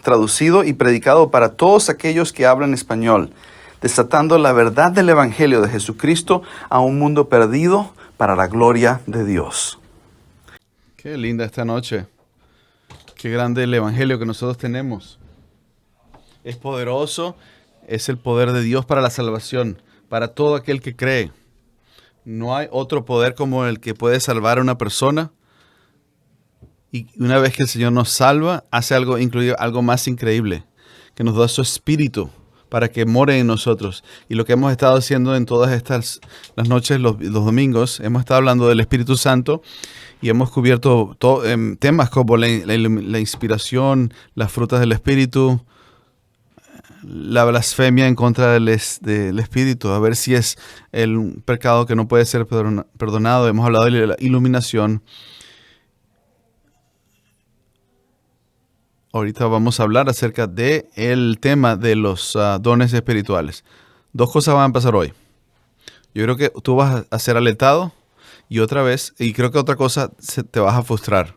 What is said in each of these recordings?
traducido y predicado para todos aquellos que hablan español, desatando la verdad del Evangelio de Jesucristo a un mundo perdido para la gloria de Dios. Qué linda esta noche. Qué grande el Evangelio que nosotros tenemos. Es poderoso, es el poder de Dios para la salvación, para todo aquel que cree. No hay otro poder como el que puede salvar a una persona. Y una vez que el Señor nos salva, hace algo, incluye algo más increíble, que nos da su espíritu para que more en nosotros. Y lo que hemos estado haciendo en todas estas las noches, los domingos, hemos estado hablando del Espíritu Santo y hemos cubierto temas como la inspiración, las frutas del Espíritu, la blasfemia en contra del Espíritu, a ver si es el pecado que no puede ser perdonado. Hemos hablado de la iluminación. Ahorita vamos a hablar acerca del tema de los dones espirituales. Dos cosas van a pasar hoy. Yo creo que tú vas a ser alertado y creo que otra cosa te vas a frustrar.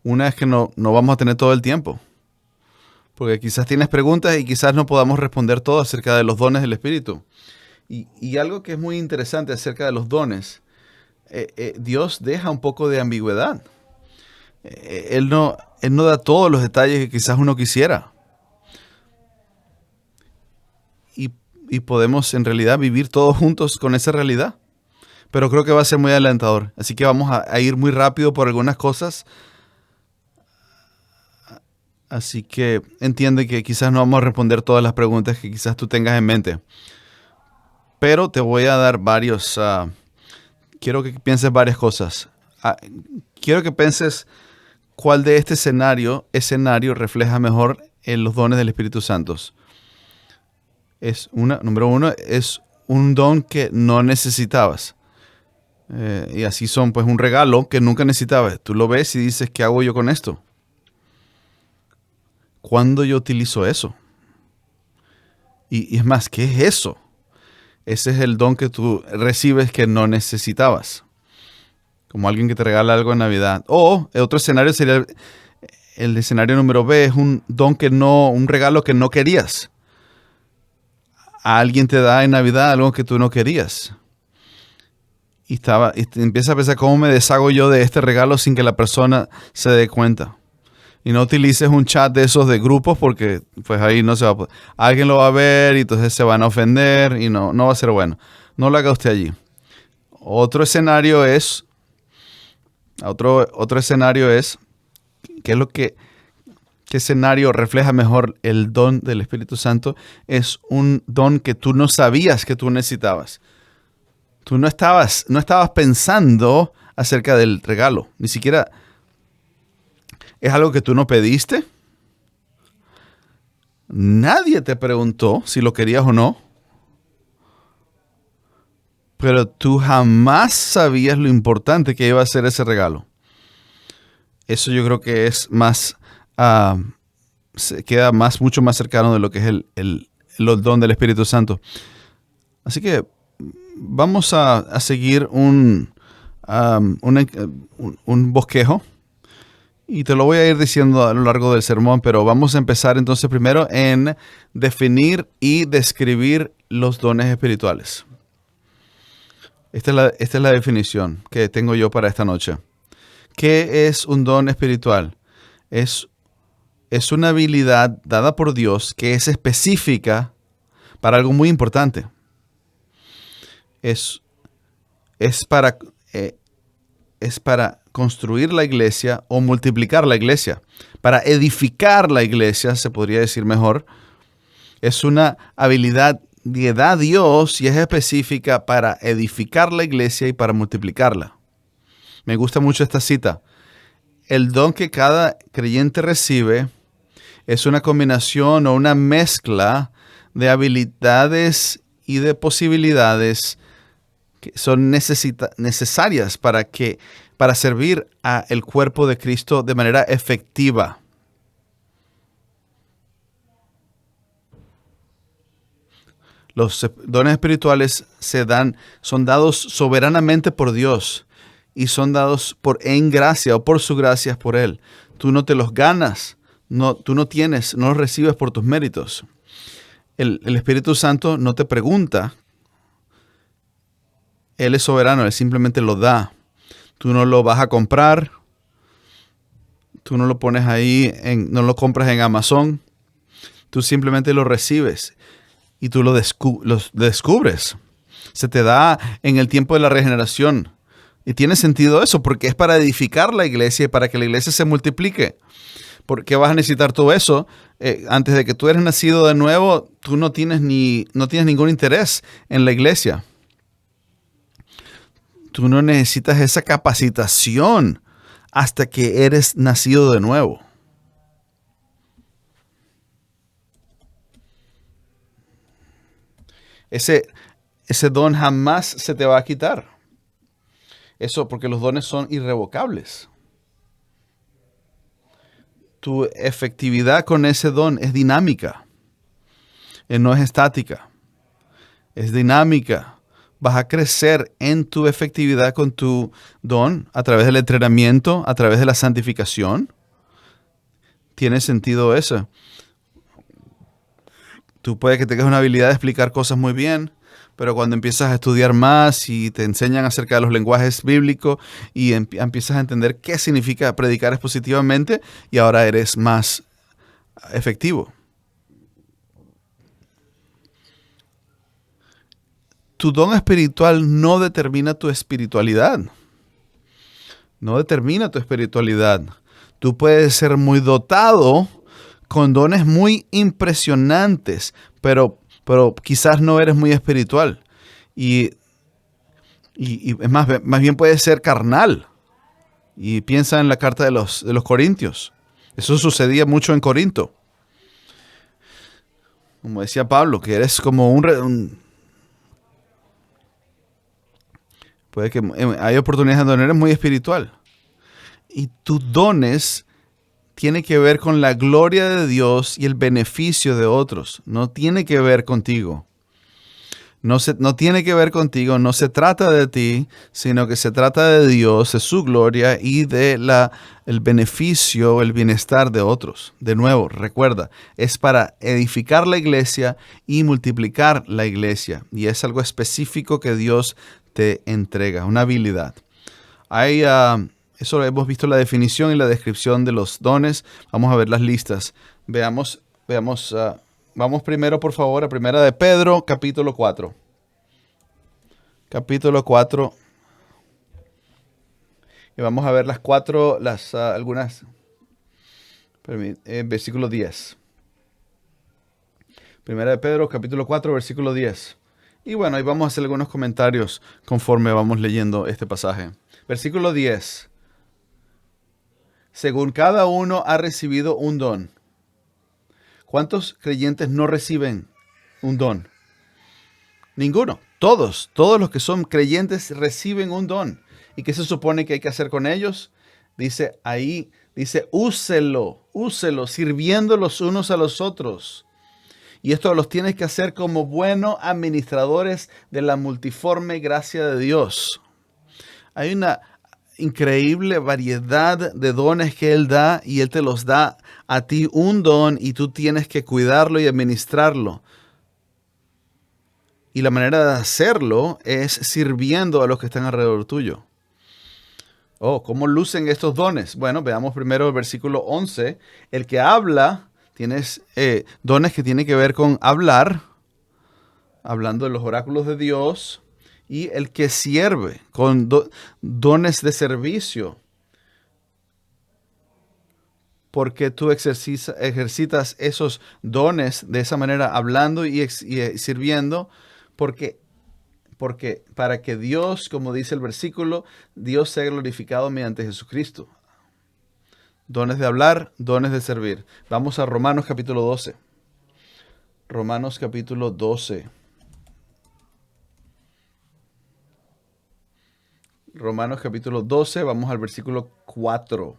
Una es que no vamos a tener todo el tiempo. Porque quizás tienes preguntas y quizás no podamos responder todo acerca de los dones del Espíritu. Y algo que es muy interesante acerca de los dones, Dios deja un poco de ambigüedad. Él no da todos los detalles que quizás uno quisiera. Y podemos en realidad vivir todos juntos con esa realidad. Pero creo que va a ser muy alentador. Así que vamos a ir muy rápido por algunas cosas. Así que entiende que quizás no vamos a responder todas las preguntas que quizás tú tengas en mente. Pero te voy a dar varios... quiero que pienses varias cosas. Quiero que pienses cuál de este escenario refleja mejor en los dones del Espíritu Santo. Número uno, es un don que no necesitabas. Y así son, pues, un regalo que nunca necesitabas. Tú lo ves y dices, ¿qué hago yo con esto? ¿Cuándo yo utilizo eso? Y es más, ¿qué es eso? Ese es el don que tú recibes que no necesitabas. Como alguien que te regala algo en Navidad. O el otro escenario sería el escenario número B, es un regalo que no querías. Alguien te da en Navidad algo que tú no querías. Y te empiezas a pensar, ¿cómo me deshago yo de este regalo sin que la persona se dé cuenta? Y no utilices un chat de esos de grupos porque pues ahí no se va a poder. Alguien lo va a ver y entonces se van a ofender y no va a ser bueno. No lo haga usted allí. Otro escenario es, ¿qué escenario refleja mejor el don del Espíritu Santo? Es un don que tú no sabías que tú necesitabas. Tú no estabas pensando acerca del regalo. Ni siquiera es algo que tú no pediste. Nadie te preguntó si lo querías o no. Pero tú jamás sabías lo importante que iba a ser ese regalo. Eso yo creo que es más, queda mucho más cercano de lo que es el don del Espíritu Santo. Así que vamos a seguir un bosquejo. Y te lo voy a ir diciendo a lo largo del sermón, pero vamos a empezar entonces primero en definir y describir los dones espirituales. Esta es la definición que tengo yo para esta noche. ¿Qué es un don espiritual? Es una habilidad dada por Dios que es específica para algo muy importante. Es para construir la iglesia o multiplicar la iglesia. Para edificar la iglesia, se podría decir mejor. Es una habilidad que da Dios y es específica para edificar la iglesia y para multiplicarla. Me gusta mucho esta cita. El don que cada creyente recibe es una combinación o una mezcla de habilidades y de posibilidades que son necesarias para servir al cuerpo de Cristo de manera efectiva. Los dones espirituales son dados soberanamente por Dios y son dados en gracia o por su gracia por Él. Tú no te los ganas, No, tú no los recibes por tus méritos. El Espíritu Santo no te pregunta. Él es soberano, Él simplemente lo da. Tú no lo vas a comprar. Tú no lo pones ahí, no lo compras en Amazon. Tú simplemente lo recibes y tú lo descubres. Se te da en el tiempo de la regeneración. Y tiene sentido eso, porque es para edificar la iglesia y para que la iglesia se multiplique. ¿Por qué vas a necesitar todo eso? Antes de que tú eres nacido de nuevo, tú no tienes ningún interés en la iglesia. Tú no necesitas esa capacitación hasta que eres nacido de nuevo. Ese don jamás se te va a quitar. Eso porque los dones son irrevocables. Tu efectividad con ese don es dinámica. No es estática. Es dinámica. Vas a crecer en tu efectividad con tu don a través del entrenamiento, a través de la santificación. ¿Tiene sentido eso? Tú puedes que tengas una habilidad de explicar cosas muy bien, pero cuando empiezas a estudiar más y te enseñan acerca de los lenguajes bíblicos y empiezas a entender qué significa predicar expositivamente y ahora eres más efectivo. Tu don espiritual no determina tu espiritualidad. No determina tu espiritualidad. Tú puedes ser muy dotado con dones muy impresionantes, pero quizás no eres muy espiritual. Y es más bien puede ser carnal. Y piensa en la carta de los Corintios. Eso sucedía mucho en Corinto. Como decía Pablo, que eres como puede que hay oportunidades donde eres muy espiritual. Y tus dones tiene que ver con la gloria de Dios y el beneficio de otros. No tiene que ver contigo. No tiene que ver contigo, no se trata de ti, sino que se trata de Dios, de su gloria y de el beneficio, el bienestar de otros. De nuevo, recuerda, es para edificar la iglesia y multiplicar la iglesia. Y es algo específico que Dios te entrega, una habilidad. Eso hemos visto la definición y la descripción de los dones. Vamos a ver las listas. Vamos primero, por favor, a Primera de Pedro, capítulo 4. Capítulo 4. Y vamos a ver algunas. Versículo 10. Primera de Pedro, capítulo 4, versículo 10. Y bueno, ahí vamos a hacer algunos comentarios conforme vamos leyendo este pasaje. Versículo 10. Según cada uno ha recibido un don. ¿Cuántos creyentes no reciben un don? Ninguno. Todos los que son creyentes reciben un don. ¿Y qué se supone que hay que hacer con ellos? Dice, úselo, sirviendo los unos a los otros. Y esto los tienes que hacer como buenos administradores de la multiforme gracia de Dios. Hay una increíble variedad de dones que Él da y Él te los da a ti un don y tú tienes que cuidarlo y administrarlo. Y la manera de hacerlo es sirviendo a los que están alrededor tuyo. ¿Cómo lucen estos dones? Bueno, veamos primero el versículo 11. El que habla, tienes dones que tienen que ver con hablar, hablando de los oráculos de Dios. Y el que sirve con dones de servicio. Porque tú ejercitas esos dones de esa manera, hablando y sirviendo. Porque para que Dios, como dice el versículo, Dios sea glorificado mediante Jesucristo. Dones de hablar, dones de servir. Vamos a Romanos capítulo 12. Romanos capítulo 12. Romanos capítulo 12, vamos al versículo 4.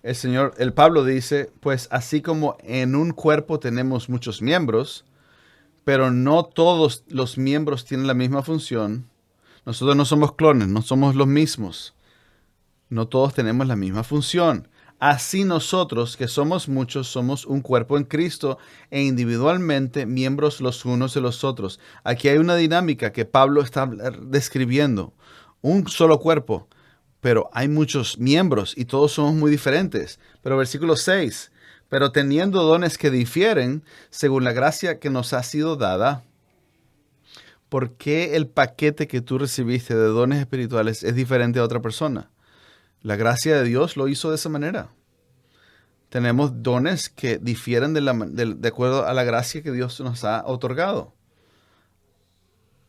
El Pablo dice, pues así como en un cuerpo tenemos muchos miembros, pero no todos los miembros tienen la misma función. Nosotros no somos clones, no somos los mismos. No todos tenemos la misma función. Así nosotros, que somos muchos, somos un cuerpo en Cristo e individualmente miembros los unos de los otros. Aquí hay una dinámica que Pablo está describiendo. Un solo cuerpo, pero hay muchos miembros y todos somos muy diferentes. Pero versículo 6, pero teniendo dones que difieren según la gracia que nos ha sido dada. ¿Por qué el paquete que tú recibiste de dones espirituales es diferente a otra persona? La gracia de Dios lo hizo de esa manera. Tenemos dones que difieren de acuerdo a la gracia que Dios nos ha otorgado.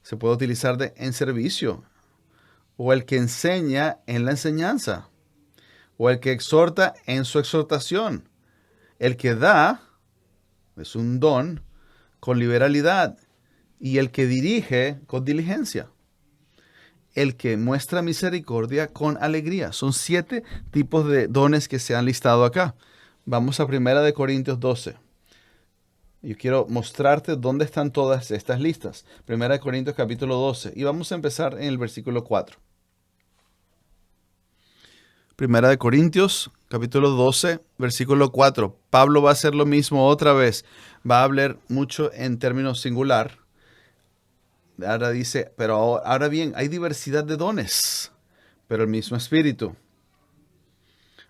Se puede utilizar en servicio, o el que enseña en la enseñanza, o el que exhorta en su exhortación. El que da es un don con liberalidad, y el que dirige con diligencia. El que muestra misericordia con alegría. Son 7 tipos de dones que se han listado acá. Vamos a 1 Corintios 12. Yo quiero mostrarte dónde están todas estas listas. 1 Corintios capítulo 12. Y vamos a empezar en el versículo 4. 1 Corintios capítulo 12, versículo 4. Pablo va a hacer lo mismo otra vez. Va a hablar mucho en términos singular. Ahora dice, pero ahora bien, hay diversidad de dones, pero el mismo Espíritu.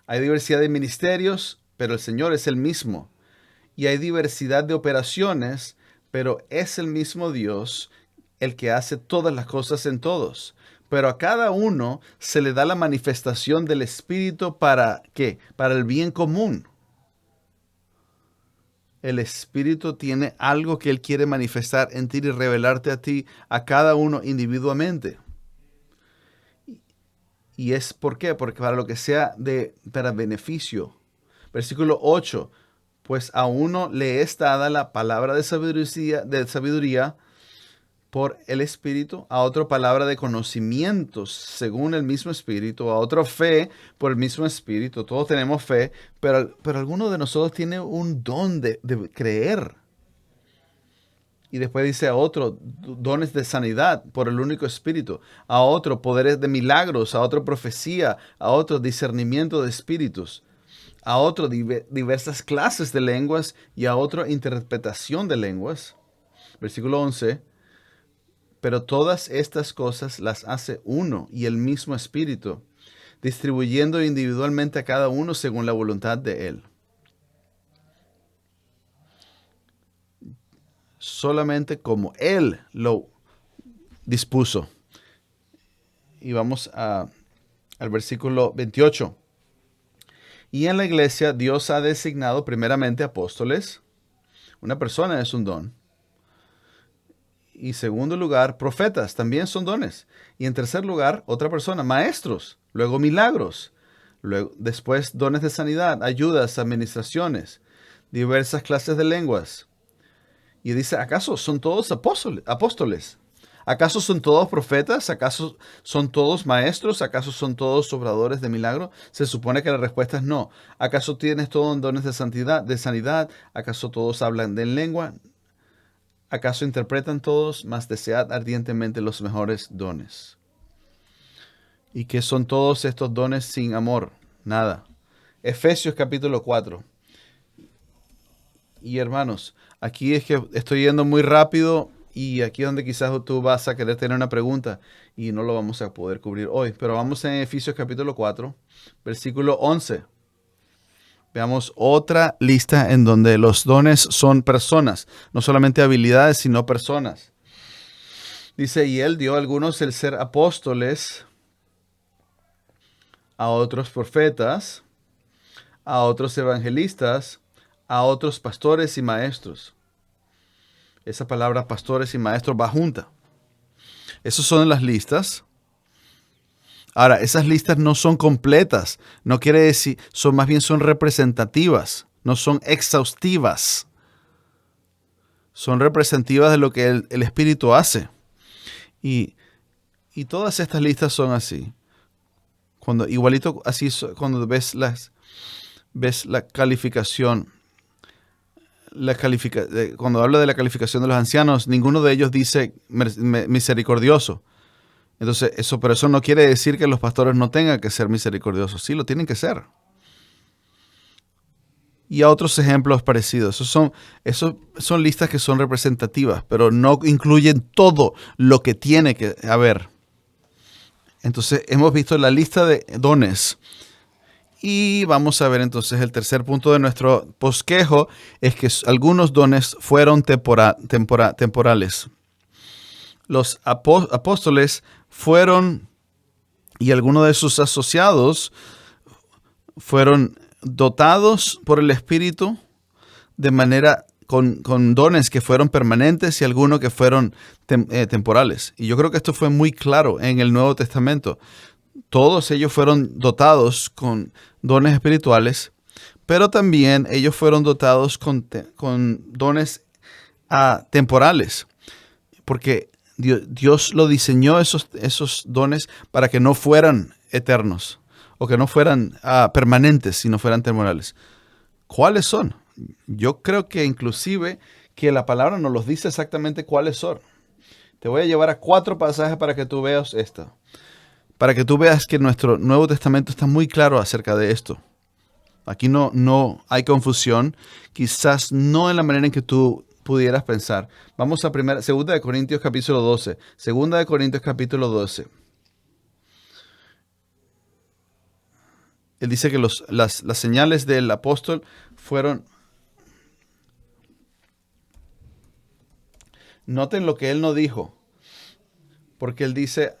Hay diversidad de ministerios, pero el Señor es el mismo. Y hay diversidad de operaciones, pero es el mismo Dios el que hace todas las cosas en todos. Pero a cada uno se le da la manifestación del Espíritu ¿para qué? Para el bien común. El Espíritu tiene algo que Él quiere manifestar en ti y revelarte a ti, a cada uno individualmente. ¿Y es por qué? Porque para lo que sea para beneficio. Versículo 8. Pues a uno le es dada la palabra de sabiduría por el Espíritu, a otro palabra de conocimientos según el mismo Espíritu, a otro fe por el mismo Espíritu. Todos tenemos fe, pero alguno de nosotros tiene un don de creer. Y después dice a otro, dones de sanidad por el único Espíritu, a otro poderes de milagros, a otro profecía, a otro discernimiento de espíritus, a otro diversas clases de lenguas y a otro interpretación de lenguas. Versículo 11. Pero todas estas cosas las hace uno y el mismo Espíritu, distribuyendo individualmente a cada uno según la voluntad de Él. Solamente como Él lo dispuso. Y vamos al versículo 28. Y en la iglesia Dios ha designado primeramente apóstoles. Una persona es un don. Y segundo lugar, profetas, también son dones. Y en tercer lugar, otra persona, maestros. Luego milagros. Después dones de sanidad, ayudas, administraciones, diversas clases de lenguas. Y dice, ¿acaso son todos apóstoles? ¿Acaso son todos profetas? ¿Acaso son todos maestros? ¿Acaso son todos obradores de milagro? Se supone que la respuesta es no. ¿Acaso tienes todos dones de sanidad? ¿Acaso todos hablan de lengua? ¿Acaso interpretan todos? Mas desead ardientemente los mejores dones. ¿Y qué son todos estos dones sin amor? Nada. Efesios capítulo 4. Y hermanos, aquí es que estoy yendo muy rápido y aquí es donde quizás tú vas a querer tener una pregunta y no lo vamos a poder cubrir hoy. Pero vamos en Efesios capítulo 4, versículo 11. Veamos otra lista en donde los dones son personas, no solamente habilidades, sino personas. Dice, y Él dio a algunos el ser apóstoles, a otros profetas, a otros evangelistas, a otros pastores y maestros. Esa palabra pastores y maestros va junta. Esas son las listas. Ahora, esas listas no son completas, no quiere decir, más bien son representativas, no son exhaustivas. Son representativas de lo que el Espíritu hace. Y todas estas listas son así. Igualito así, cuando ves la calificación, cuando habla de la calificación de los ancianos, ninguno de ellos dice misericordioso. Entonces, pero eso no quiere decir que los pastores no tengan que ser misericordiosos. Sí, lo tienen que ser. Y a otros ejemplos parecidos. Esos son listas que son representativas, pero no incluyen todo lo que tiene que haber. Entonces, hemos visto la lista de dones. Y vamos a ver entonces el tercer punto de nuestro bosquejo, es que algunos dones fueron temporales. Los apóstoles fueron, y algunos de sus asociados fueron dotados por el Espíritu de manera con dones que fueron permanentes y algunos que fueron temporales. Y yo creo que esto fue muy claro en el Nuevo Testamento. Todos ellos fueron dotados con dones espirituales, pero también ellos fueron dotados con dones temporales, porque Dios lo diseñó esos dones para que no fueran eternos o que no fueran permanentes, sino fueran temporales. ¿Cuáles son? Yo creo que inclusive que la palabra nos los dice exactamente cuáles son. Te voy a llevar a 4 pasajes para que tú veas esto. Para que tú veas que nuestro Nuevo Testamento está muy claro acerca de esto. Aquí no hay confusión, quizás no en la manera en que tú pudieras pensar. Vamos a 2 de Corintios capítulo 12. 2 de Corintios capítulo 12. Él dice que las señales del apóstol fueron... Noten lo que él no dijo, porque él dice,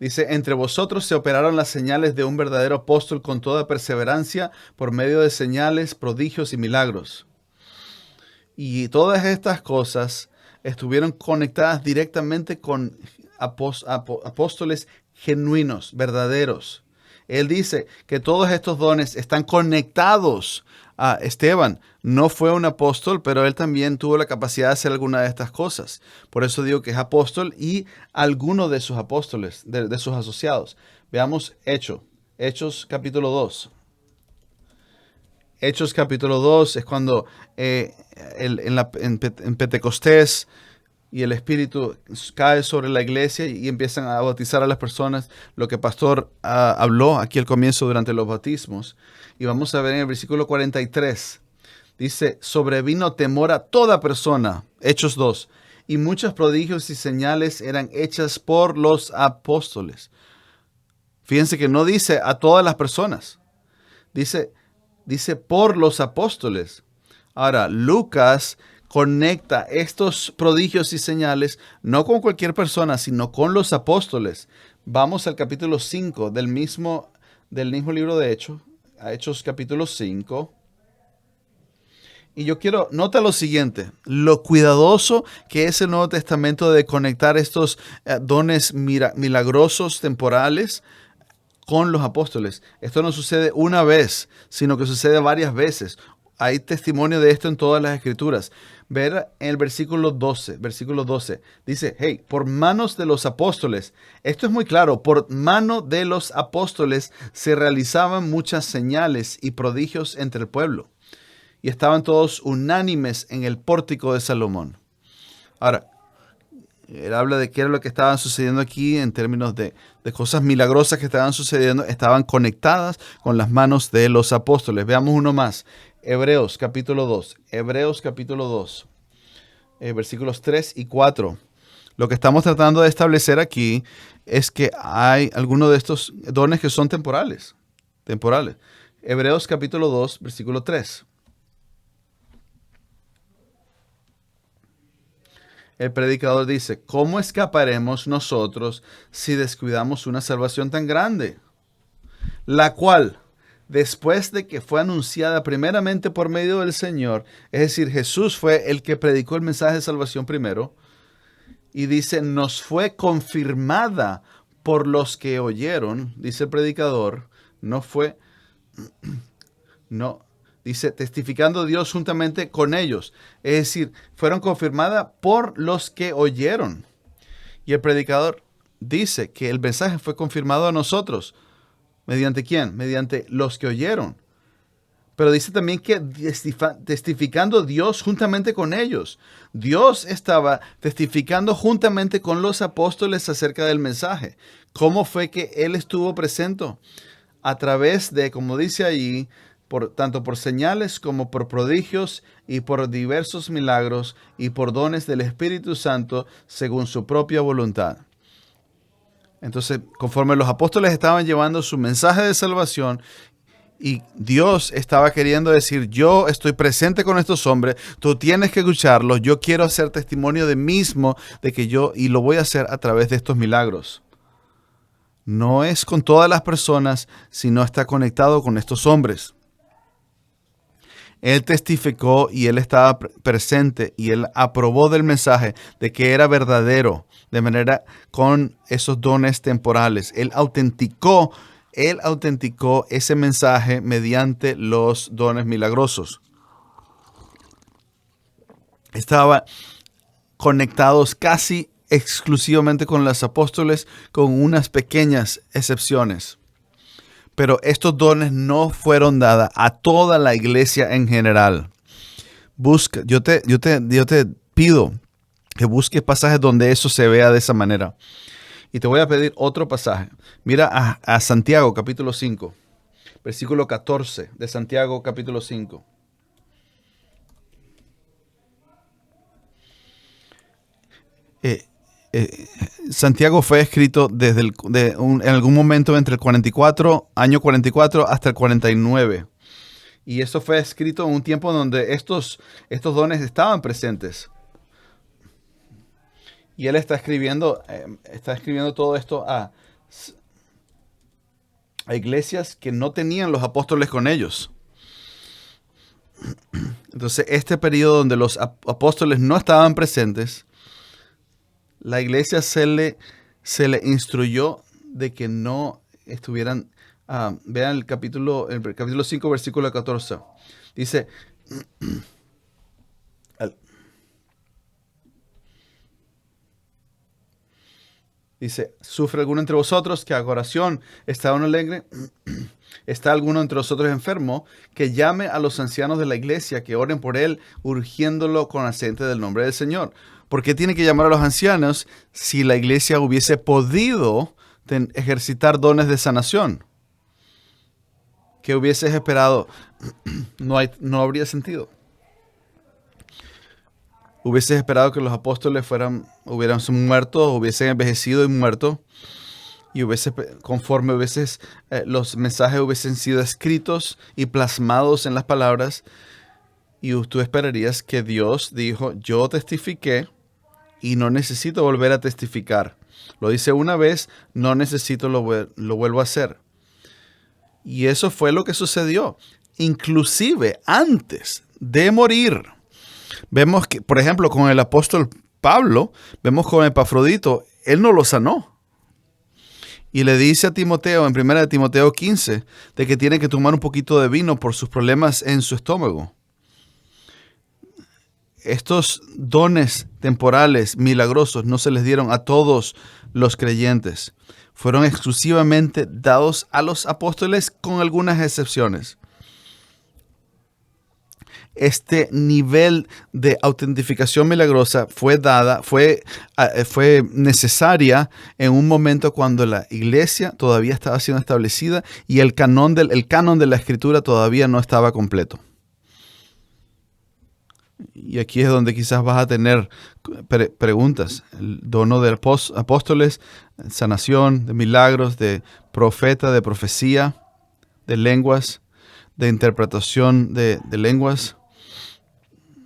entre vosotros se operaron las señales de un verdadero apóstol con toda perseverancia por medio de señales, prodigios y milagros. Y todas estas cosas estuvieron conectadas directamente con apóstoles genuinos, verdaderos. Él dice que todos estos dones están conectados a Esteban. No fue un apóstol, pero él también tuvo la capacidad de hacer alguna de estas cosas. Por eso digo que es apóstol y alguno de sus apóstoles, de sus asociados. Veamos Hechos capítulo 2. Hechos capítulo 2 es cuando en Pentecostés y el Espíritu cae sobre la iglesia y empiezan a bautizar a las personas, lo que el pastor habló aquí al comienzo durante los bautismos. Y vamos a ver en el versículo 43, dice, sobrevino temor a toda persona, Hechos 2, y muchos prodigios y señales eran hechas por los apóstoles. Fíjense que no dice a todas las personas, dice por los apóstoles. Ahora, Lucas conecta estos prodigios y señales no con cualquier persona, sino con los apóstoles. Vamos al capítulo 5 del mismo libro de Hechos, a Hechos capítulo 5. Y yo nota lo siguiente, lo cuidadoso que es el Nuevo Testamento de conectar estos dones milagrosos temporales con los apóstoles. Esto no sucede una vez, sino que sucede varias veces. Hay testimonio de esto en todas las escrituras. Ver en el versículo 12, dice, hey, por manos de los apóstoles, esto es muy claro, por mano de los apóstoles se realizaban muchas señales y prodigios entre el pueblo. Y estaban todos unánimes en el pórtico de Salomón. Ahora, él habla de qué era lo que estaba sucediendo aquí en términos de cosas milagrosas que estaban sucediendo, estaban conectadas con las manos de los apóstoles. Veamos uno más. Hebreos capítulo 2, versículos 3 y 4. Lo que estamos tratando de establecer aquí es que hay algunos de estos dones que son temporales. Hebreos capítulo 2, versículo 3. El predicador dice, ¿cómo escaparemos nosotros si descuidamos una salvación tan grande? La cual, después de que fue anunciada primeramente por medio del Señor, es decir, Jesús fue el que predicó el mensaje de salvación primero, y dice, nos fue confirmada por los que oyeron, dice el predicador, dice, testificando Dios juntamente con ellos. Es decir, fueron confirmadas por los que oyeron. Y el predicador dice que el mensaje fue confirmado a nosotros. ¿Mediante quién? Mediante los que oyeron. Pero dice también que testificando Dios juntamente con ellos. Dios estaba testificando juntamente con los apóstoles acerca del mensaje. ¿Cómo fue que Él estuvo presente? A través de, como dice allí, tanto por señales como por prodigios y por diversos milagros y por dones del Espíritu Santo según su propia voluntad. Entonces, conforme los apóstoles estaban llevando su mensaje de salvación, y Dios estaba queriendo decir, yo estoy presente con estos hombres, tú tienes que escucharlos, yo quiero hacer testimonio de mismo de que y lo voy a hacer a través de estos milagros. No es con todas las personas, sino está conectado con estos hombres. Él testificó y él estaba presente y él aprobó del mensaje de que era verdadero, de manera con esos dones temporales. Él autenticó ese mensaje mediante los dones milagrosos. Estaban conectados casi exclusivamente con los apóstoles, con unas pequeñas excepciones. Pero estos dones no fueron dados a toda la iglesia en general. Yo te pido que busques pasajes donde eso se vea de esa manera. Y te voy a pedir otro pasaje. Mira a Santiago capítulo 5, versículo 14 de Santiago capítulo 5. Santiago fue escrito en algún momento entre el año 44 hasta el 49. Y eso fue escrito en un tiempo donde estos dones estaban presentes. Y él está escribiendo todo esto a iglesias que no tenían los apóstoles con ellos. Entonces, este periodo donde los apóstoles no estaban presentes, la iglesia se le instruyó de que no estuvieran. Vean el capítulo 5, versículo 14. Dice, ¿sufre alguno entre vosotros que haga oración? ¿Está uno alegre? ¿Está alguno entre vosotros enfermo? Que llame a los ancianos de la iglesia, que oren por él, urgiéndolo con aceite del nombre del Señor. ¿Por qué tiene que llamar a los ancianos si la iglesia hubiese podido ejercitar dones de sanación? ¿Qué hubieses esperado? No habría sentido. Hubieses esperado que los apóstoles hubieran muerto, hubiesen envejecido y muerto, y conforme los mensajes hubiesen sido escritos y plasmados en las palabras, y tú esperarías que Dios dijo, yo testifiqué y no necesito volver a testificar. Lo hice una vez, no necesito lo vuelvo a hacer. Y eso fue lo que sucedió. Inclusive antes de morir. Vemos que, por ejemplo, con el apóstol Pablo, vemos con Epafrodito, él no lo sanó. Y le dice a Timoteo, en 1 Timoteo 15, de que tiene que tomar un poquito de vino por sus problemas en su estómago. Estos dones temporales, milagrosos, no se les dieron a todos los creyentes. Fueron exclusivamente dados a los apóstoles con algunas excepciones. Este nivel de autentificación milagrosa fue necesaria en un momento cuando la iglesia todavía estaba siendo establecida y el canon de la escritura todavía no estaba completo. Y aquí es donde quizás vas a tener preguntas. El dono de apóstoles, sanación, de milagros, de profeta, de profecía, de lenguas, de interpretación de lenguas,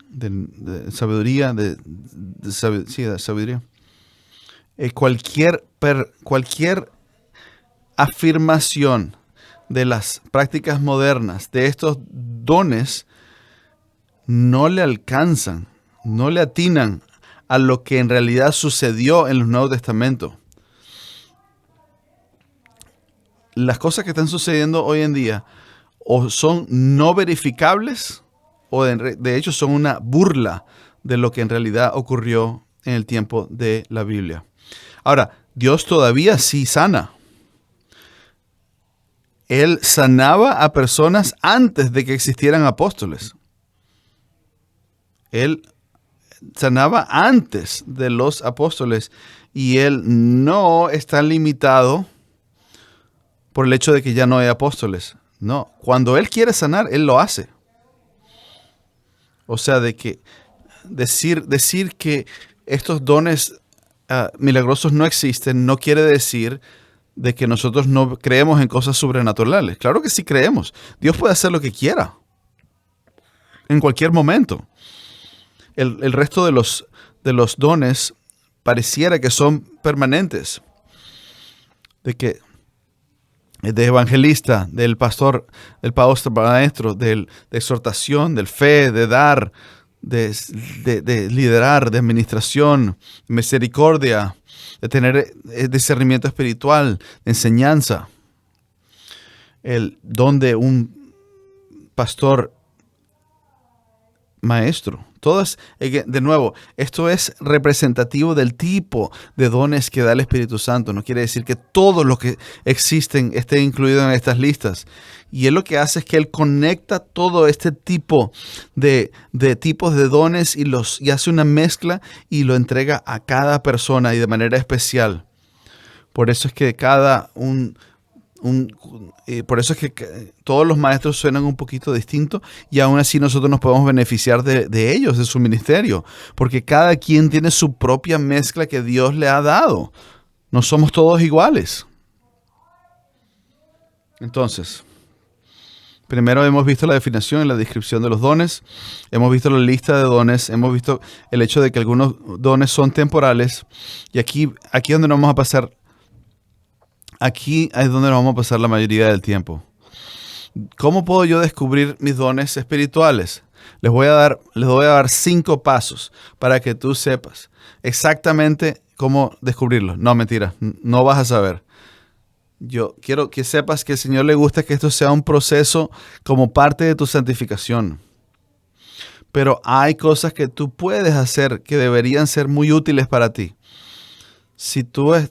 de sabiduría, de sabiduría. Cualquier afirmación de las prácticas modernas, de estos dones, no le alcanzan, no le atinan a lo que en realidad sucedió en el Nuevo Testamento. Las cosas que están sucediendo hoy en día o son no verificables o de hecho son una burla de lo que en realidad ocurrió en el tiempo de la Biblia. Ahora, Dios todavía sí sana. Él sanaba a personas antes de que existieran apóstoles. Él sanaba antes de los apóstoles y él no está limitado por el hecho de que ya no hay apóstoles. No, cuando él quiere sanar, él lo hace. O sea, de que decir que estos dones milagrosos no existen no quiere decir de que nosotros no creemos en cosas sobrenaturales. Claro que sí creemos. Dios puede hacer lo que quiera en cualquier momento. El resto de los dones pareciera que son permanentes. De evangelista, del pastor, del maestro, de exhortación, del fe, de dar, de liderar, de administración, misericordia, de tener discernimiento espiritual, de enseñanza. El don de un pastor maestro. Todas, de nuevo, esto es representativo del tipo de dones que da el Espíritu Santo. No quiere decir que todos los que existen estén incluidos en estas listas. Y él lo que hace es que él conecta todo este tipo de tipos de dones y hace una mezcla y lo entrega a cada persona y de manera especial. Por eso es que por eso es que todos los maestros suenan un poquito distintos y aún así nosotros nos podemos beneficiar de ellos, de su ministerio, porque cada quien tiene su propia mezcla que Dios le ha dado. No somos todos iguales. Entonces, primero hemos visto la definición y la descripción de los dones, hemos visto la lista de dones, hemos visto el hecho de que algunos dones son temporales y aquí es donde nos vamos a pasar. Aquí es donde nos vamos a pasar la mayoría del tiempo. ¿Cómo puedo yo descubrir mis dones espirituales? Les voy a dar 5 pasos para que tú sepas exactamente cómo descubrirlos. No, mentira, no vas a saber. Yo quiero que sepas que al Señor le gusta que esto sea un proceso como parte de tu santificación. Pero hay cosas que tú puedes hacer que deberían ser muy útiles para ti. Si tú has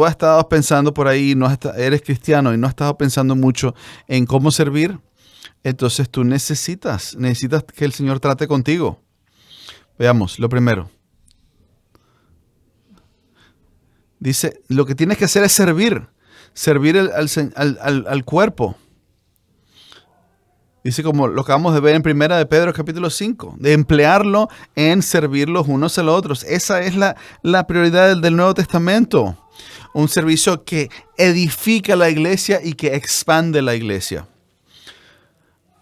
estado pensando por ahí, eres cristiano y no has estado pensando mucho en cómo servir, entonces tú necesitas que el Señor trate contigo. Veamos, lo primero. Dice, lo que tienes que hacer es servir al cuerpo. Dice como lo acabamos de ver en 1 de Pedro capítulo 5, de emplearlo en servir los unos a los otros. Esa es la prioridad del Nuevo Testamento. Un servicio que edifica la iglesia y que expande la iglesia.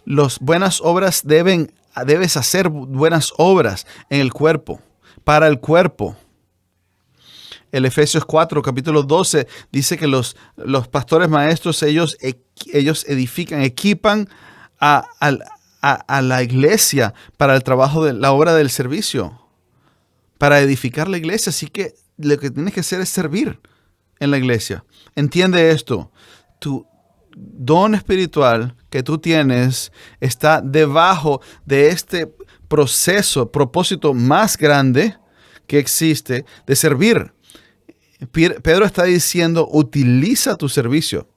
Las buenas obras debes hacer buenas obras en el cuerpo, para el cuerpo. El Efesios 4, capítulo 12, dice que los pastores maestros, ellos edifican, equipan a la iglesia para el trabajo de la obra del servicio, para edificar la iglesia. Así que lo que tienes que hacer es servir en la iglesia. Entiende esto. Tu don espiritual que tú tienes está debajo de este propósito más grande que existe de servir. Pedro está diciendo, utiliza tu servicio.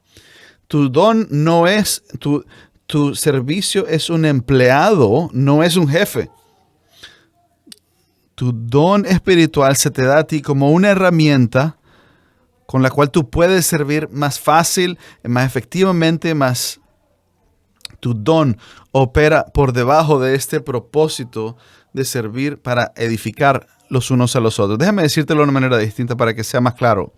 Tu don no es, tu servicio es un empleado, no es un jefe. Tu don espiritual se te da a ti como una herramienta con la cual tú puedes servir más fácil, más efectivamente, tu don opera por debajo de este propósito de servir para edificar los unos a los otros. Déjame decírtelo de una manera distinta para que sea más claro.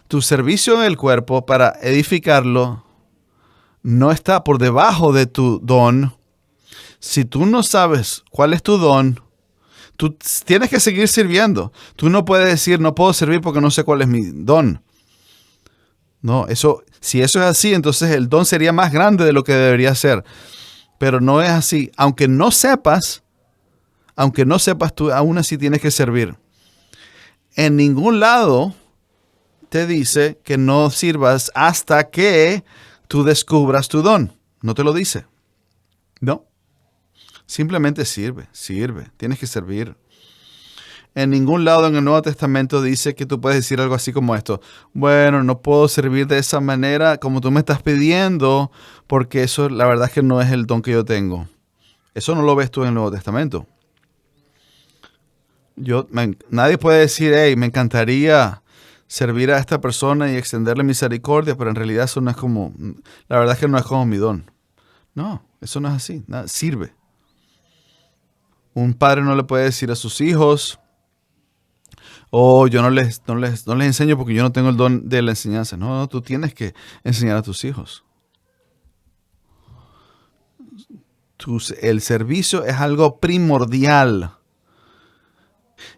Tu servicio en el cuerpo para edificarlo no está por debajo de tu don. Si tú no sabes cuál es tu don, tú tienes que seguir sirviendo. Tú no puedes decir, no puedo servir porque no sé cuál es mi don. No, si eso es así, entonces el don sería más grande de lo que debería ser. Pero no es así. Aunque no sepas, tú aún así tienes que servir. En ningún lado te dice que no sirvas hasta que tú descubras tu don. No te lo dice. No. Simplemente sirve. Tienes que servir. En ningún lado en el Nuevo Testamento dice que tú puedes decir algo así como esto. Bueno, no puedo servir de esa manera como tú me estás pidiendo, porque eso la verdad es que no es el don que yo tengo. Eso no lo ves tú en el Nuevo Testamento. Nadie puede decir, hey, me encantaría servir a esta persona y extenderle misericordia, pero en realidad eso no es como, la verdad es que no es como mi don. No, eso no es así, nada, sirve. Un padre no le puede decir a sus hijos, yo no les enseño porque yo no tengo el don de la enseñanza. No, no, tú tienes que enseñar a tus hijos. El servicio es algo primordial.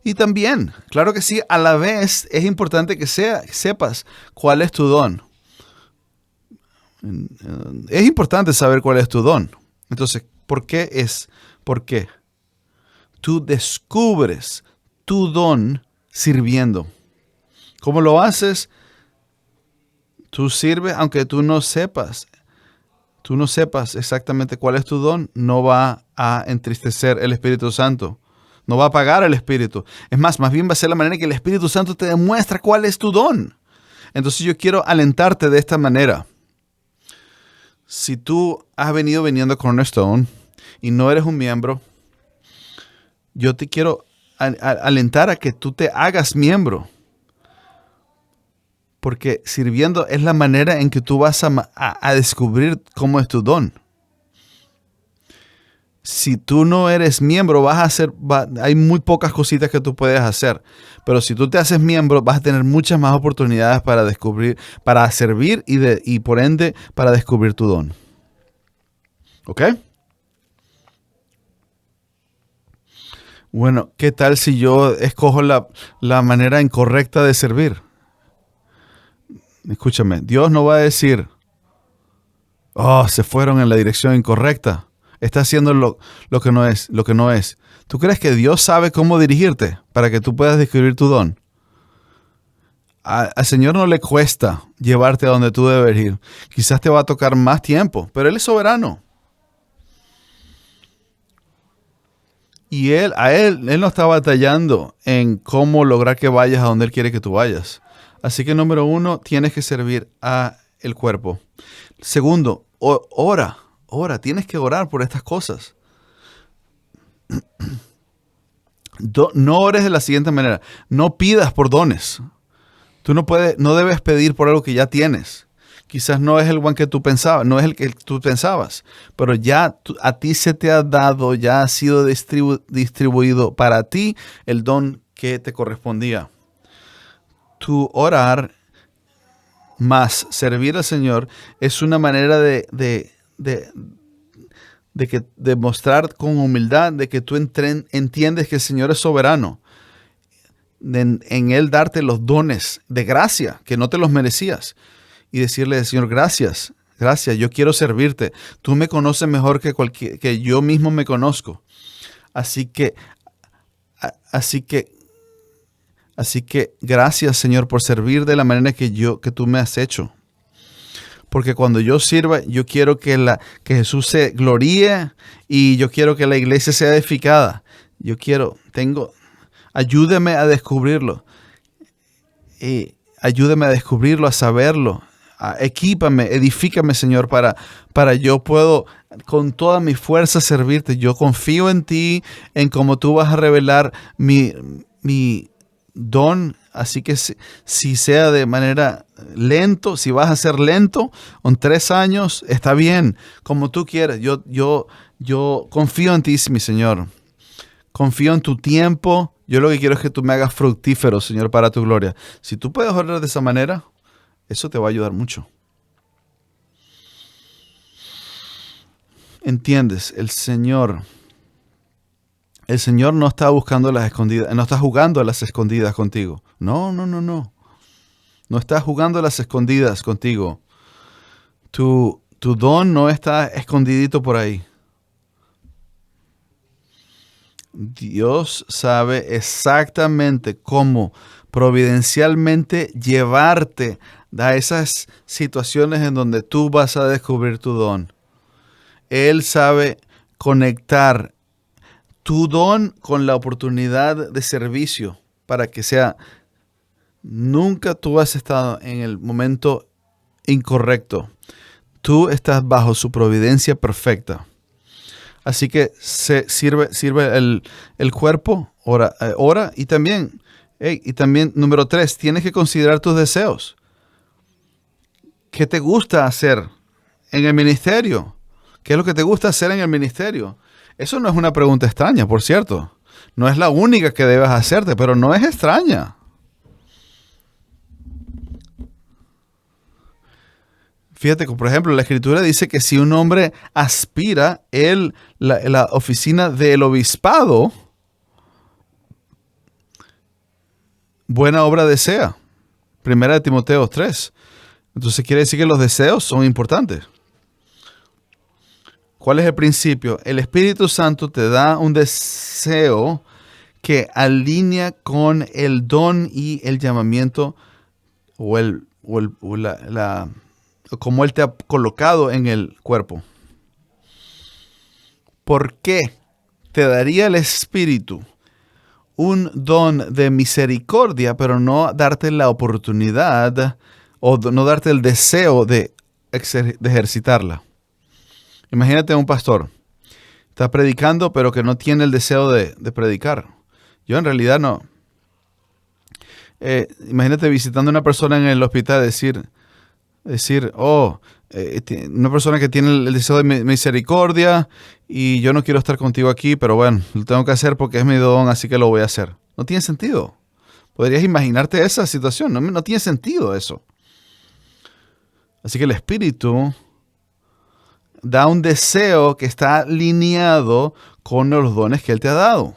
Y también, claro que sí, a la vez es importante que sepas cuál es tu don. Es importante saber cuál es tu don. Entonces, ¿por qué? Tú descubres tu don sirviendo. ¿Cómo lo haces? Tú sirves aunque tú no sepas exactamente cuál es tu don, no va a entristecer el Espíritu Santo. No va a apagar el Espíritu. Es más bien va a ser la manera en que el Espíritu Santo te demuestra cuál es tu don. Entonces yo quiero alentarte de esta manera. Si tú has venido a Cornerstone y no eres un miembro, yo te quiero alentar a que tú te hagas miembro. Porque sirviendo es la manera en que tú vas a descubrir cómo es tu don. Si tú no eres miembro, hay muy pocas cositas que tú puedes hacer. Pero si tú te haces miembro, vas a tener muchas más oportunidades para descubrir, para servir y por ende para descubrir tu don. ¿Ok? Bueno, ¿qué tal si yo escojo la manera incorrecta de servir? Escúchame, Dios no va a decir, se fueron en la dirección incorrecta. Está haciendo lo que no es. ¿Tú crees que Dios sabe cómo dirigirte para que tú puedas descubrir tu don? Al Señor no le cuesta llevarte a donde tú debes ir. Quizás te va a tocar más tiempo, pero Él es soberano. Y Él no está batallando en cómo lograr que vayas a donde Él quiere que tú vayas. Así que número 1, tienes que servir a el cuerpo. Segundo, ora, tienes que orar por estas cosas. No ores de la siguiente manera, no pidas por dones. Tú no debes pedir por algo que ya tienes. Quizás no es el one que tú pensabas, no es el que tú pensabas, pero ya a ti se te ha dado, ya ha sido distribuido para ti el don que te correspondía. Tu orar más servir al Señor es una manera de mostrar con humildad de que tú entiendes que el Señor es soberano. En Él darte los dones de gracia que no te los merecías y decirle, Señor, gracias, yo quiero servirte. Tú me conoces mejor que yo mismo me conozco. Así que gracias, Señor, por servir de la manera que tú me has hecho. Porque cuando yo sirva, yo quiero que Jesús se gloríe y yo quiero que la iglesia sea edificada. Ayúdame a descubrirlo. Ayúdame a descubrirlo, a saberlo. Equípame, edifícame, Señor, para yo puedo con toda mi fuerza servirte. Yo confío en ti, en cómo tú vas a revelar mi don. Así que si sea de manera lento, si vas a ser lento, en 3 años, está bien, como tú quieras. Yo confío en ti, mi Señor. Confío en tu tiempo. Yo lo que quiero es que tú me hagas fructífero, Señor, para tu gloria. Si tú puedes orar de esa manera, eso te va a ayudar mucho. ¿Entiendes? El Señor no está buscando las escondidas, no está jugando a las escondidas contigo. No. No está jugando a las escondidas contigo. Tu don no está escondidito por ahí. Dios sabe exactamente cómo providencialmente llevarte a esas situaciones en donde tú vas a descubrir tu don. Él sabe conectar tu don con la oportunidad de servicio para que sea, nunca tú has estado en el momento incorrecto. Tú estás bajo su providencia perfecta. Así que sirve el cuerpo, ora y también, número 3, tienes que considerar tus deseos. ¿Qué te gusta hacer en el ministerio? ¿Qué es lo que te gusta hacer en el ministerio? Eso no es una pregunta extraña, por cierto. No es la única que debes hacerte, pero no es extraña. Fíjate que, por ejemplo, la Escritura dice que si un hombre aspira la oficina del obispado, buena obra desea. Primera de Timoteo 3. Entonces quiere decir que los deseos son importantes. ¿Cuál es el principio? El Espíritu Santo te da un deseo que alinea con el don y el llamamiento como Él te ha colocado en el cuerpo. ¿Por qué te daría el Espíritu un don de misericordia, pero no darte la oportunidad o no darte el deseo de ejercitarla? Imagínate a un pastor. Está predicando, pero que no tiene el deseo de predicar. Yo en realidad no. Imagínate visitando a una persona en el hospital, decir, una persona que tiene el deseo de misericordia y yo no quiero estar contigo aquí, pero bueno, lo tengo que hacer porque es mi don, así que lo voy a hacer. No tiene sentido. ¿Podrías imaginarte esa situación? No tiene sentido eso. Así que el Espíritu da un deseo que está alineado con los dones que Él te ha dado.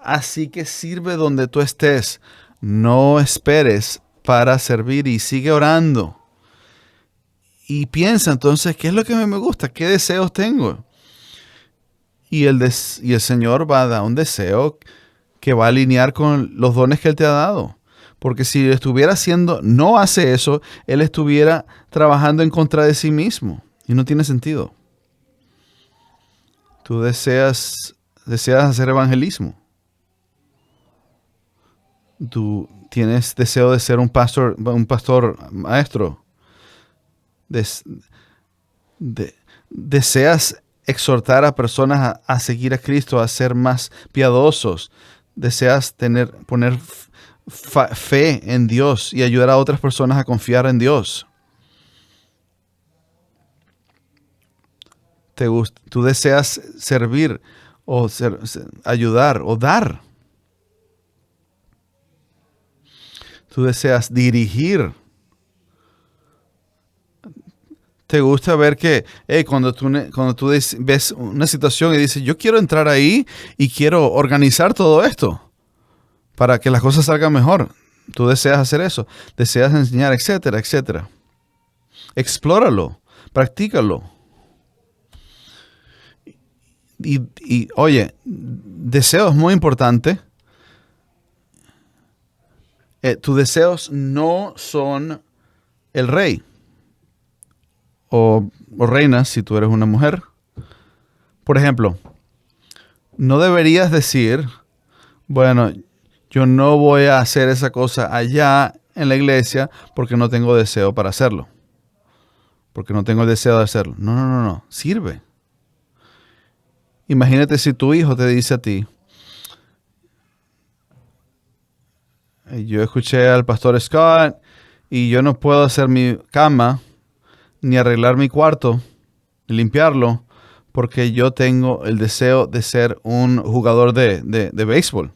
Así que sirve donde tú estés. No esperes para servir y sigue orando. Y piensa entonces, ¿qué es lo que me gusta? ¿Qué deseos tengo? Y el Señor va a dar un deseo que va a alinear con los dones que Él te ha dado. Porque si estuviera haciendo, no hace eso, Él estuviera trabajando en contra de sí mismo. Y no tiene sentido. Tú deseas hacer evangelismo. Tú tienes deseo de ser un pastor maestro. Deseas exhortar a personas a seguir a Cristo, a ser más piadosos. Deseas poner fe en Dios y ayudar a otras personas a confiar en Dios. Tú deseas servir o ayudar o dar. Tú deseas dirigir. Te gusta ver que cuando tú ves una situación y dices, yo quiero entrar ahí y quiero organizar todo esto para que las cosas salgan mejor. Tú deseas hacer eso. Deseas enseñar, etcétera, etcétera. Explóralo. Practícalo. Y oye, deseo es muy importante. Tus deseos no son el rey o reina si tú eres una mujer. Por ejemplo, no deberías decir, bueno, yo no voy a hacer esa cosa allá en la iglesia porque no tengo deseo para hacerlo. Porque no tengo el deseo de hacerlo. No. Sirve. Imagínate si tu hijo te dice a ti, yo escuché al pastor Scott y yo no puedo hacer mi cama ni arreglar mi cuarto, limpiarlo, porque yo tengo el deseo de ser un jugador de béisbol.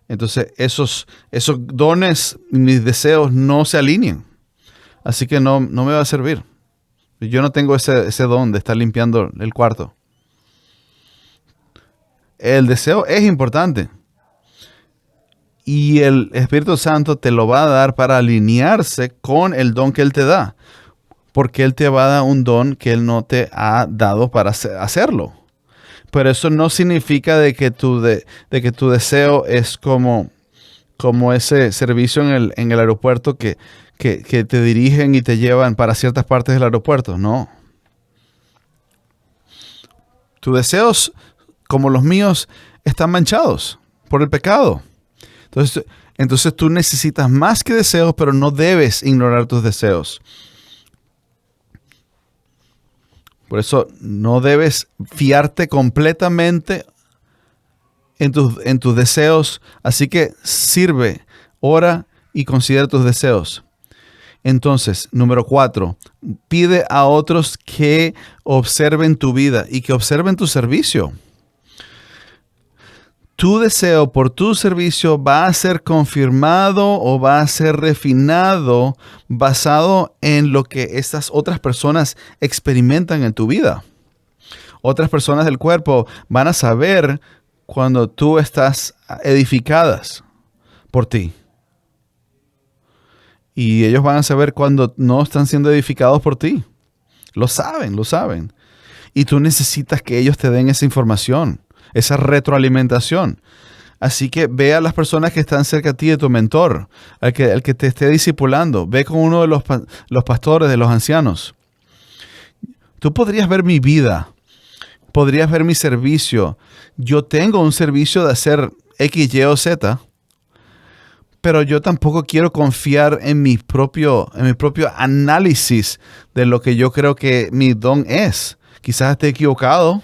Entonces esos dones, mis deseos no se alinean. Así que no me va a servir. Yo no tengo ese don de estar limpiando el cuarto. El deseo es importante. Y el Espíritu Santo te lo va a dar para alinearse con el don que Él te da. Porque Él te va a dar un don que Él no te ha dado para hacerlo. Pero eso no significa de que tu deseo es como ese servicio en el aeropuerto que te dirigen y te llevan para ciertas partes del aeropuerto. No. Tus deseos, como los míos, están manchados por el pecado. Entonces tú necesitas más que deseos, pero no debes ignorar tus deseos. Por eso no debes fiarte completamente en tus deseos. Así que sirve, ora y considera tus deseos. Entonces, número 4, pide a otros que observen tu vida y que observen tu servicio. Tu deseo por tu servicio va a ser confirmado o va a ser refinado basado en lo que estas otras personas experimentan en tu vida. Otras personas del cuerpo van a saber cuando tú estás edificadas por ti. Y ellos van a saber cuando no están siendo edificados por ti. Lo saben, lo saben. Y tú necesitas que ellos te den esa información, esa retroalimentación. Así que ve a las personas que están cerca de ti, de tu mentor, al que te esté discipulando. Ve con uno de los pastores, de los ancianos. Tú podrías ver mi vida, podrías ver mi servicio. Yo tengo un servicio de hacer X, Y o Z, pero yo tampoco quiero confiar en mi propio análisis de lo que yo creo que mi don es. Quizás esté equivocado.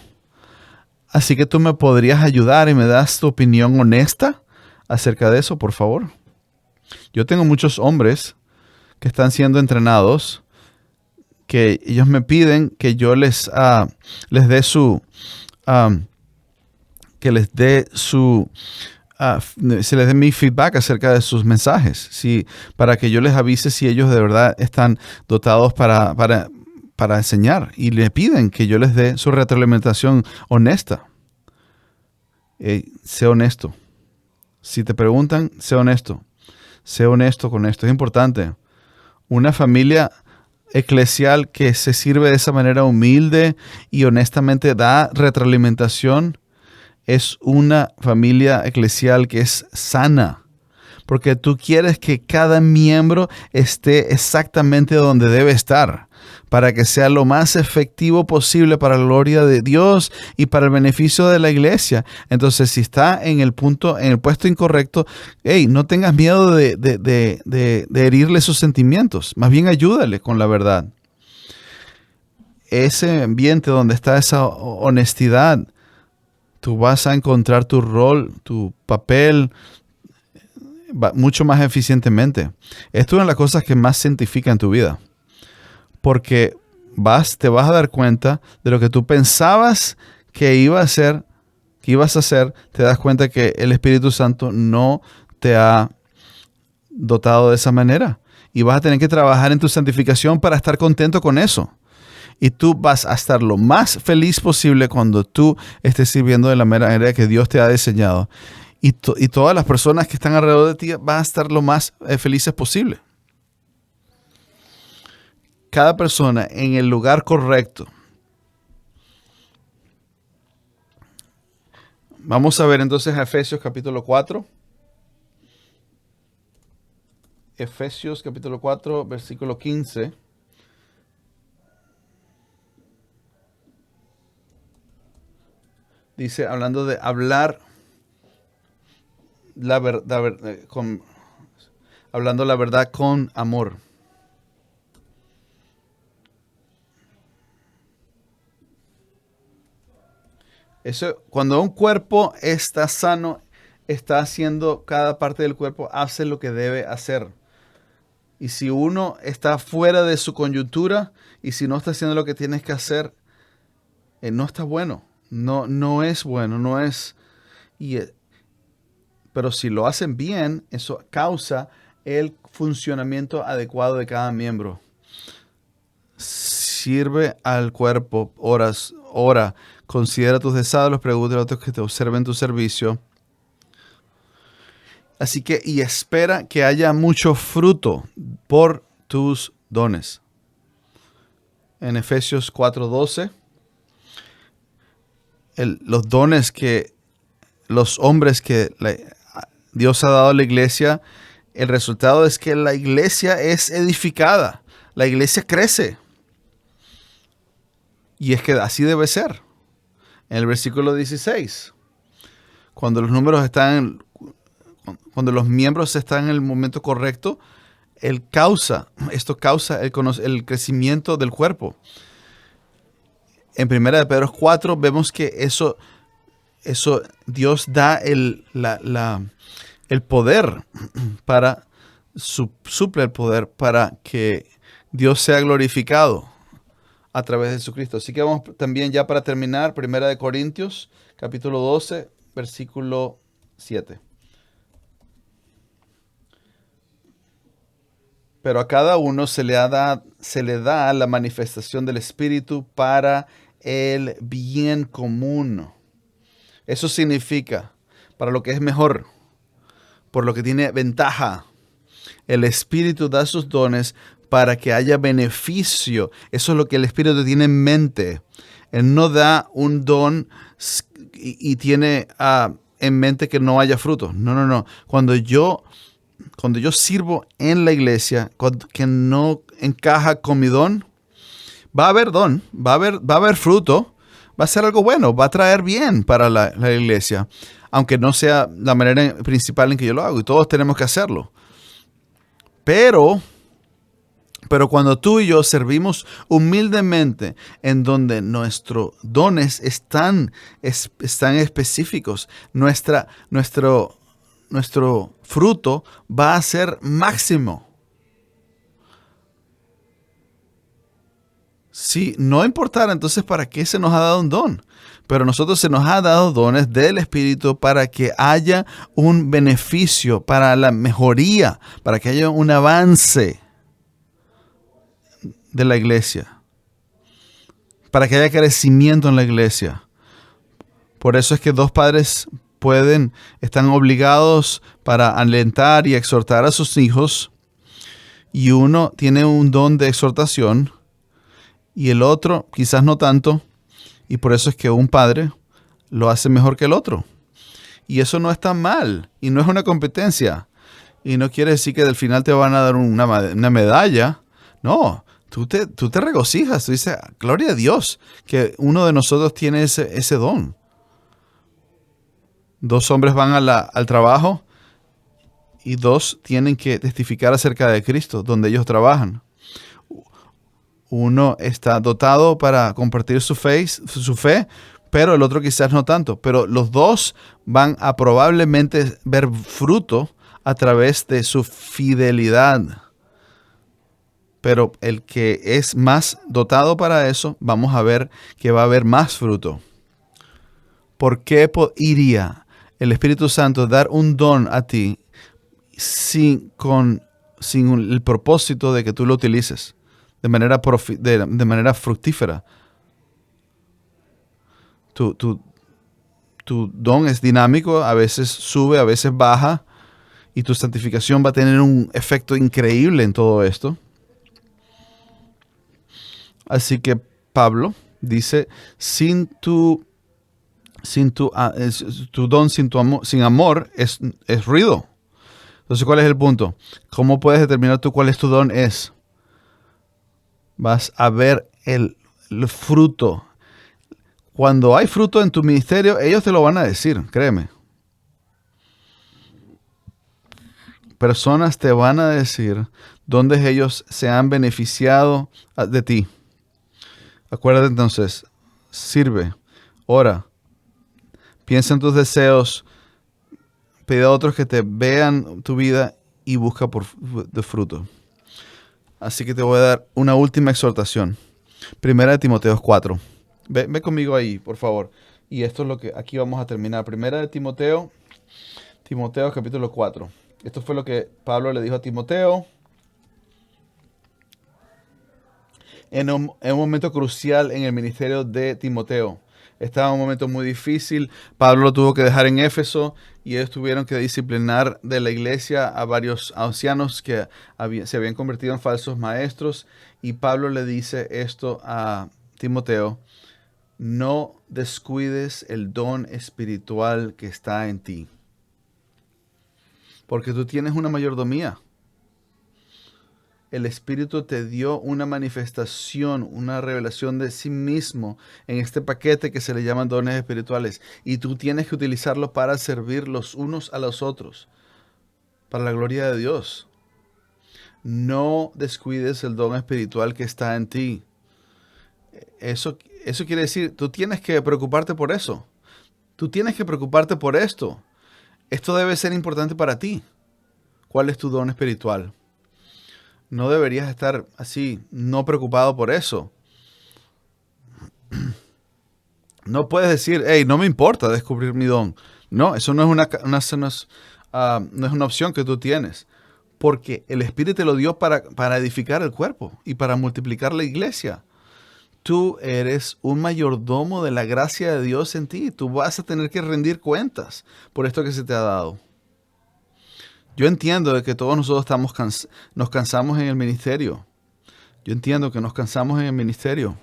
Así que tú me podrías ayudar y me das tu opinión honesta acerca de eso, por favor. Yo tengo muchos hombres que están siendo entrenados, que ellos me piden que yo se les dé mi feedback acerca de sus mensajes, para que yo les avise si ellos de verdad están dotados para enseñar, y le piden que yo les dé su retroalimentación honesta. Sé honesto. Si te preguntan, sé honesto. Sé honesto con esto. Es importante. Una familia eclesial que se sirve de esa manera humilde y honestamente da retroalimentación es una familia eclesial que es sana. Porque tú quieres que cada miembro esté exactamente donde debe estar, para que sea lo más efectivo posible para la gloria de Dios y para el beneficio de la iglesia. Entonces, si está en el puesto incorrecto, no tengas miedo de herirle sus sentimientos. Más bien ayúdale con la verdad. Ese ambiente donde está esa honestidad, tú vas a encontrar tu rol, tu papel, mucho más eficientemente. Esto es una de las cosas que más cientifica en tu vida. Porque te vas a dar cuenta de lo que tú pensabas que ibas a hacer, te das cuenta que el Espíritu Santo no te ha dotado de esa manera. Y vas a tener que trabajar en tu santificación para estar contento con eso. Y tú vas a estar lo más feliz posible cuando tú estés sirviendo de la manera que Dios te ha diseñado. Y todas las personas que están alrededor de ti van a estar lo más felices posible. Cada persona en el lugar correcto. Vamos a ver entonces a Efesios capítulo 4. Efesios capítulo 4, versículo 15. Dice, hablando de hablar hablando la verdad con amor. Eso, cuando un cuerpo está sano, está haciendo, cada parte del cuerpo hace lo que debe hacer. Y si uno está fuera de su coyuntura y si no está haciendo lo que tienes que hacer, no está bueno. No es bueno, no es. Pero si lo hacen bien, eso causa el funcionamiento adecuado de cada miembro. Sirve al cuerpo, ora, considera tus deseos, pregunta a otros que te observen tu servicio. Así que, y espera que haya mucho fruto por tus dones. En Efesios 4:12, los dones que los hombres que Dios ha dado a la iglesia, el resultado es que la iglesia es edificada, la iglesia crece. Y es que así debe ser. En el versículo 16, cuando los números están, cuando los miembros están en el momento correcto, esto causa el crecimiento del cuerpo. En 1 de Pedro 4 vemos que eso Dios da el poder para, suple el poder para que Dios sea glorificado a través de Jesucristo. Así que vamos también ya para terminar, 1 de Corintios, capítulo 12, versículo 7. Pero a cada uno se le da la manifestación del Espíritu para el bien común. Eso significa, para lo que es mejor, por lo que tiene ventaja. El Espíritu da sus dones para que haya beneficio. Eso es lo que el Espíritu tiene en mente. Él no da un don y tiene en mente que no haya fruto. No. Cuando yo sirvo en la iglesia que no encaja con mi don, va a haber don, va a haber fruto, va a ser algo bueno, va a traer bien para la iglesia, aunque no sea la manera principal en que yo lo hago, y todos tenemos que hacerlo. Pero cuando tú y yo servimos humildemente, en donde nuestros dones están específicos, nuestro fruto va a ser máximo. Si no importara, entonces, ¿para qué se nos ha dado un don? Pero nosotros se nos ha dado dones del Espíritu para que haya un beneficio, para la mejoría, para que haya un avance de la iglesia, para que haya crecimiento en la iglesia. Por eso es que dos padres están obligados para alentar y exhortar a sus hijos, y uno tiene un don de exhortación y el otro quizás no tanto, y por eso es que un padre lo hace mejor que el otro. Y eso no está mal, y no es una competencia, y no quiere decir que al final te van a dar una medalla. No, tú te regocijas, tú dices, gloria a Dios que uno de nosotros tiene ese don. Dos hombres van al trabajo y dos tienen que testificar acerca de Cristo donde ellos trabajan. Uno está dotado para compartir su fe, pero el otro quizás no tanto. Pero los dos van a probablemente ver fruto a través de su fidelidad. Pero el que es más dotado para eso, vamos a ver que va a haber más fruto. ¿Por qué iría el Espíritu Santo dar un don a ti sin el propósito de que tú lo utilices de manera fructífera? Tu don es dinámico, a veces sube, a veces baja, y tu santificación va a tener un efecto increíble en todo esto. Así que Pablo dice, tu don sin amor es ruido. Entonces, ¿cuál es el punto? ¿Cómo puedes determinar tú cuál es tu don? Vas a ver el fruto. Cuando hay fruto en tu ministerio, ellos te lo van a decir, créeme. Personas te van a decir dónde ellos se han beneficiado de ti. Acuérdate entonces, sirve, ora, piensa en tus deseos, pide a otros que te vean tu vida y busca de fruto. Así que te voy a dar una última exhortación. 1 de Timoteo 4. Ve conmigo ahí, por favor. Y esto es lo que aquí vamos a terminar. 1 de Timoteo capítulo 4. Esto fue lo que Pablo le dijo a Timoteo en un momento crucial en el ministerio de Timoteo. Estaba en un momento muy difícil. Pablo lo tuvo que dejar en Éfeso y ellos tuvieron que disciplinar de la iglesia a varios ancianos que se habían convertido en falsos maestros. Y Pablo le dice esto a Timoteo: no descuides el don espiritual que está en ti, porque tú tienes una mayordomía. el Espíritu te dio una manifestación, una revelación de sí mismo en este paquete que se le llaman dones espirituales. Y tú tienes que utilizarlo para servir los unos a los otros, para la gloria de Dios. No descuides el don espiritual que está en ti. Eso quiere decir, tú tienes que preocuparte por eso. Tú tienes que preocuparte por esto. Esto debe ser importante para ti. ¿Cuál es tu don espiritual? No deberías estar así, no preocupado por eso. No puedes decir, hey, no me importa descubrir mi don. No, eso no es no es una opción que tú tienes. Porque el Espíritu te lo dio para edificar el cuerpo y para multiplicar la iglesia. Tú eres un mayordomo de la gracia de Dios en ti. Tú vas a tener que rendir cuentas por esto que se te ha dado. Yo entiendo de que todos nosotros nos cansamos en el ministerio. Yo entiendo que nos cansamos en el ministerio.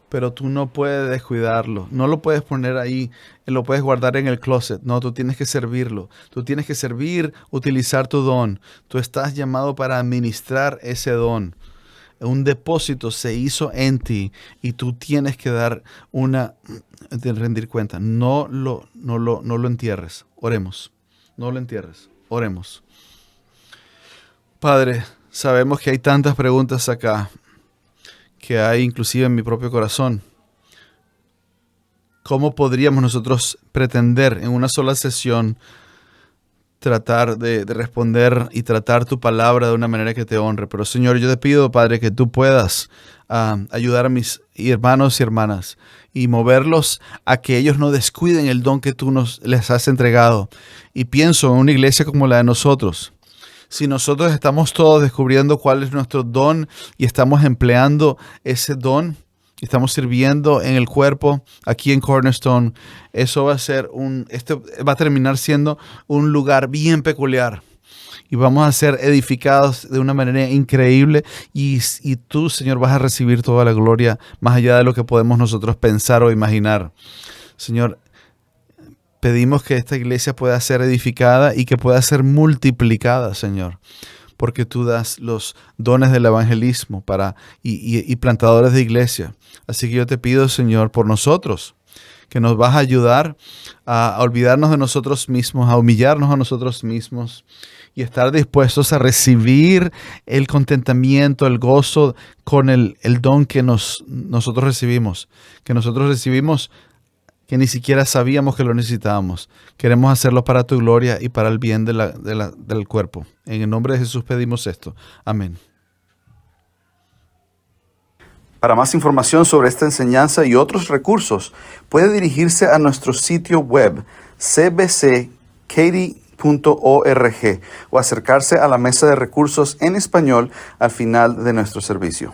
Pero tú no puedes descuidarlo. No lo puedes poner ahí, lo puedes guardar en el closet. No, tú tienes que servirlo. Tú tienes que servir, utilizar tu don. Tú estás llamado para administrar ese don. Un depósito se hizo en ti y tú tienes que rendir cuenta. No lo entierres. Oremos. No lo entierres. Oremos. Padre, sabemos que hay tantas preguntas acá, que hay inclusive en mi propio corazón. ¿Cómo podríamos nosotros pretender en una sola sesión tratar de responder y tratar tu palabra de una manera que te honre? Pero Señor, yo te pido, Padre, que tú puedas ayudar a mis hermanos y hermanas y moverlos a que ellos no descuiden el don que tú les has entregado. Y pienso en una iglesia como la de nosotros. Si nosotros estamos todos descubriendo cuál es nuestro don y estamos empleando ese don, estamos sirviendo en el cuerpo aquí en Cornerstone, eso va a terminar siendo un lugar bien peculiar. Y vamos a ser edificados de una manera increíble y tú, Señor, vas a recibir toda la gloria más allá de lo que podemos nosotros pensar o imaginar. Señor, pedimos que esta iglesia pueda ser edificada y que pueda ser multiplicada, Señor, porque tú das los dones del evangelismo y plantadores de iglesia. Así que yo te pido, Señor, por nosotros, que nos vas a ayudar a olvidarnos de nosotros mismos, a humillarnos a nosotros mismos y estar dispuestos a recibir el contentamiento, el gozo con el don que nosotros recibimos, que ni siquiera sabíamos que lo necesitábamos. Queremos hacerlo para tu gloria y para el bien del cuerpo. En el nombre de Jesús pedimos esto. Amén. Para más información sobre esta enseñanza y otros recursos, puede dirigirse a nuestro sitio web cbckaty.org o acercarse a la mesa de recursos en español al final de nuestro servicio.